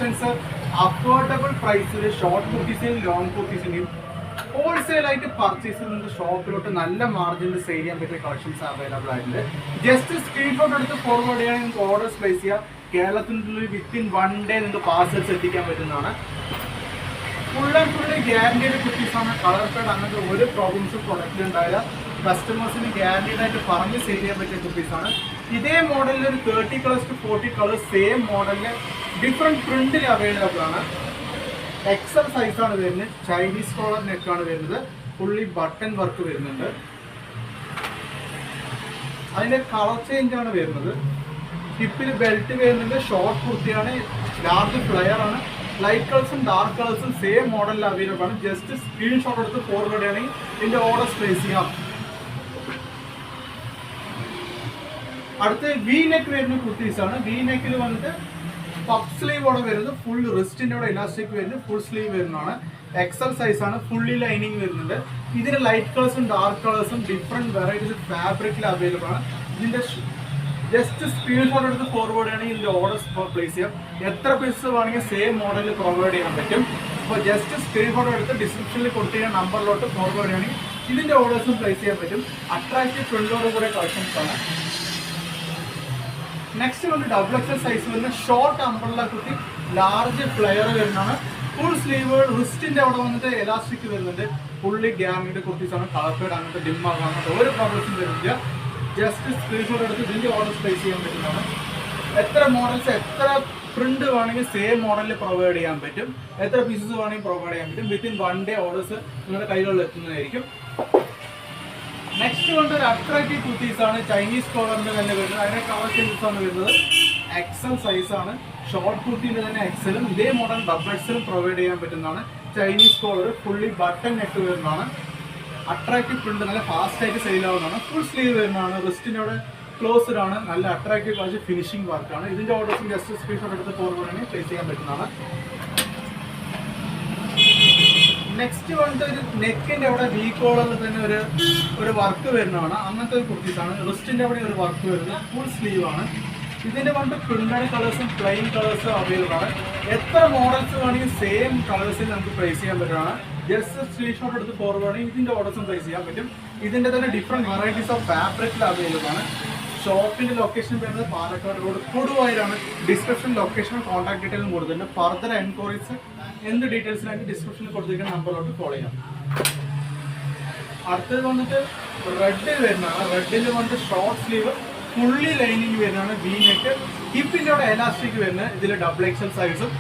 Collections affordable പ്രൈസിൽ short കുർത്തീസിനും long കുർത്തീസിനും ഹോൾസെയിലായിട്ട് പർച്ചേസ് ചെയ്യുന്ന ഷോപ്പിലോട്ട് നല്ല മാർജിനിൽ സെയിൽ ചെയ്യാൻ പറ്റിയ കളക്ഷൻസ് അവൈലബിൾ ആയിട്ടുണ്ട്. ജസ്റ്റ് സ്ക്രീൻഷോട്ട് എടുത്ത് ഫോർവേഡ് ചെയ്യാൻ നിങ്ങൾക്ക് ഓർഡേഴ്സ് പ്ലേസ് ചെയ്യുക. കേരളത്തിനുള്ളിൽ വിത്തിൻ 1 ഡേ നിങ്ങൾക്ക് പാർസൽസ് എത്തിക്കാൻ പറ്റുന്നതാണ്. ഫുൾ ആൻഡ് ഫുള്ളി ഗ്യാരണ്ടീഡ് കുർത്തീസാണ്. കളർ ഫെഡ് അങ്ങനത്തെ ഒരു പ്രോബ്ലംസും പ്രൊഡക്റ്റിൽ ഉണ്ടായില്ല. കസ്റ്റമേഴ്സിന് ഗ്യാരണ്ടീഡ് ആയിട്ട് പറഞ്ഞ് സെയിൽ ചെയ്യാൻ പറ്റിയ കുർത്തീസാണ്. ഇതേ മോഡലിൽ ഒരു 30 കളേഴ്സ് ടു 40 കളേഴ്സ് സെയിം മോഡലിൽ ഡിഫറെൻറ്റ് പ്രിന്റിൽ അവൈലബിൾ ആണ്. എക്സൽ സൈസാണ് വരുന്നത്. ചൈനീസ് കോളർ നെക്കാണ് വരുന്നത്. ഫുള്ളി ബട്ടൺ വർക്ക് വരുന്നുണ്ട്. അതിന്റെ കളർ ചേഞ്ച് ആണ് വരുന്നത്. ഹിപ്പിൽ ബെൽറ്റ് വരുന്നുണ്ട്. ഷോർട്ട് കുർത്തിയാണ്. ലാർജ് ഫ്ലെയർ ആണ്. ലൈറ്റ് കളേഴ്സും ഡാർക്ക് കളേഴ്സും സെയിം മോഡലിൽ അവൈലബിൾ ആണ്. ജസ്റ്റ് സ്ക്രീൻഷോട്ട് എടുത്ത് ഫോർവേഡ് ചെയ്യണമെങ്കിൽ ഇതിന്റെ ഓർഡേഴ്സ് പ്ലേസ് ചെയ്യാം. അടുത്ത് വി നെക്ക് വരുന്ന കുർത്തീസാണ്. വി നെക്കിൽ വന്നിട്ട് പഫ് സ്ലീവോടെ വരുന്നത്. ഫുൾ റിസ്റ്റിന്റെ കൂടെ ഇലാസ്റ്റിക് വരുന്നത്. ഫുൾ സ്ലീവ് വരുന്നതാണ്. എക്സൽ സൈസ് ആണ്. ഫുള്ളി ലൈനിങ് വരുന്നുണ്ട്. ഇതിന് ലൈറ്റ് കളേഴ്സും ഡാർക്ക് കളേഴ്സും ഡിഫറെന്റ് വെറൈറ്റീസ് ഫാബ്രിക്കിൽ അവൈലബിൾ ആണ്. ഇതിന്റെ ജസ്റ്റ് സ്ക്രീൻഷോട്ട് എടുത്ത് ഫോർവേഡ് ചെയ്യണമെങ്കിൽ ഇതിന്റെ ഓർഡേഴ്സ് പ്ലേസ് ചെയ്യാം. എത്ര പീസ് വേണമെങ്കിൽ സെയിം മോഡലിൽ പ്രൊവൈഡ് ചെയ്യാൻ പറ്റും. അപ്പോൾ ജസ്റ്റ് സ്ക്രീൻഷോട്ട് എടുത്ത് ഡിസ്ക്രിപ്ഷനിൽ കൊടുത്തിരിക്കുന്ന നമ്പറിലോട്ട് ഫോർവേഡ് ചെയ്യണമെങ്കിൽ ഇതിന്റെ ഓർഡേഴ്സും പ്ലേസ് ചെയ്യാൻ പറ്റും. അട്രാക്റ്റീവ് പ്രിന്റോട് കൂടെ കളക്ഷൻസ് ആണ്. നെക്സ്റ്റ് വന്ന് ഡബിൾ എക്സൽ സൈസ് വരുന്ന short umbrella kurti. Large flare വരുന്നതാണ്. Full sleeve. റിസ്റ്റിന്റെ അവിടെ വന്നിട്ട് എലാസ്റ്റിക് വരുന്നുണ്ട്. ഫുള്ളി ഗ്യാരണ്ടീഡ് കുർത്തീസാണ്. കളർ ഫെഡ് അങ്ങനത്തെ ഡിം ആകാൻ അങ്ങനത്തെ ഒരു പ്രോബ്ലംസും വരുന്നില്ല. ജസ്റ്റ് സ്ക്രീൻഷോട്ട് എടുത്ത് ഇതിന്റെ ഓർഡർ പ്ലേസ് ചെയ്യാൻ പറ്റുന്നതാണ്. എത്ര മോഡൽസ് എത്ര പ്രിന്റ് വേണമെങ്കിൽ സെയിം മോഡലിൽ പ്രൊവൈഡ് ചെയ്യാൻ പറ്റും. എത്ര പീസസ് വേണമെങ്കിൽ പ്രൊവൈഡ് ചെയ്യാൻ പറ്റും. വിത്തിൻ 1 ഡേ ഓർഡേഴ്സ് നിങ്ങളുടെ കൈകളിൽ എത്തുന്നതായിരിക്കും. നെക്സ്റ്റ് കൊണ്ട് ഒരു അട്രാക്റ്റീവ് കുർത്തീസ് ആണ്. ചൈനീസ് കോളറിന്റെ തന്നെ വരുന്നത്. അതിന്റെ കളർ ചേഞ്ചസ് ആണ് വരുന്നത്. എക്സൽ സൈസ് ആണ്. ഷോർട്ട് കുർത്തിന്റെ തന്നെ എക്സലും ഇതേ മോഡൽ ഡബിൾ എക്സലും പ്രൊവൈഡ് ചെയ്യാൻ പറ്റുന്നതാണ്. Chinese collar fully button neck വരുന്നതാണ്. അട്രാക്റ്റീവ് പ്രിന്റ് നല്ല ഫാസ്റ്റ് ആയിട്ട് സെയിൽ ആവുന്നതാണ്. ഫുൾ സ്ലീവ് വരുന്നതാണ്. റിസ്റ്റിനോട് ക്ലോസ്ഡ് ആണ്. നല്ല അട്രാക്റ്റീവ് കുറച്ച് ഫിനിഷിംഗ് വർക്കാണ്. ഇതിന്റെ ഓർഡേഴ്സും ജസ്റ്റ് സ്ക്രീൻഷോട്ട് എടുത്ത് ഫോർവേഡ് പ്ലേസ് ചെയ്യാൻ പറ്റുന്നതാണ്. നെക്സ്റ്റ് വന്നിട്ട് ഒരു നെക്കിന്റെ അവിടെ വി കോളറിൽ തന്നെ ഒരു വർക്ക് വരുന്നതാണ്. അങ്ങനത്തെ ഒരു കുർത്തീസാണ്. റിസ്റ്റിന്റെ അവിടെ ഒരു വർക്ക് വരുന്നത്. ഫുൾ സ്ലീവ് ആണ്. ഇതിന്റെ വന്നിട്ട് പ്രിന്റഡ് കളേഴ്സും പ്ലെയിൻ കളേഴ്സും അവൈലബിൾ ആണ്. എത്ര മോഡൽസ് വേണമെങ്കിൽ സെയിം കളേഴ്സിൽ നമുക്ക് പ്ലേസ് ചെയ്യാൻ പറ്റുന്നതാണ്. ജസ്റ്റ് സ്ക്രീൻഷോട്ട് എടുത്ത് ഫോർവേഡ് ചെയ്യും ഇതിന്റെ ഓർഡേഴ്സും പ്ലേസ് ചെയ്യാൻ പറ്റും. ഇതിന്റെ തന്നെ ഡിഫറെന്റ് വെറൈറ്റീസ് ഓഫ് ഫാബ്രിക്കിൽ അവൈലബിൾ ആണ്. ഷോപ്പിന്റെ ലൊക്കേഷൻ വരുന്നത് പാലക്കാട് റോഡ് കൊടുവായൂരാണ്. ഡിസ്ക്രിപ്ഷൻ ലൊക്കേഷനും കോൺടാക്ട് ഡീറ്റെയിലും കൊടുത്തിട്ടുണ്ട്. ഫർദർ എൻക്വയറീസ് എന്ത് ഡീറ്റെയിൽസിനായിട്ട് ഡിസ്ക്രിപ്ഷനിൽ കൊടുത്തിരിക്കുന്ന നമ്പറിലോട്ട് കോൾ ചെയ്യാം. അടുത്തത് വന്നിട്ട് റെഡിൽ വരുന്നതാണ്. റെഡിൽ വന്നിട്ട് ഷോർട്ട് സ്ലീവ് ഫുള്ളി ലൈനിങ് വരുന്നതാണ്. V neck. ഹിപ്പിന്റെ അവിടെ എലാസ്റ്റിക് വരുന്നത്. ഇതിൽ ഡബിൾ എക്സൽ സൈസും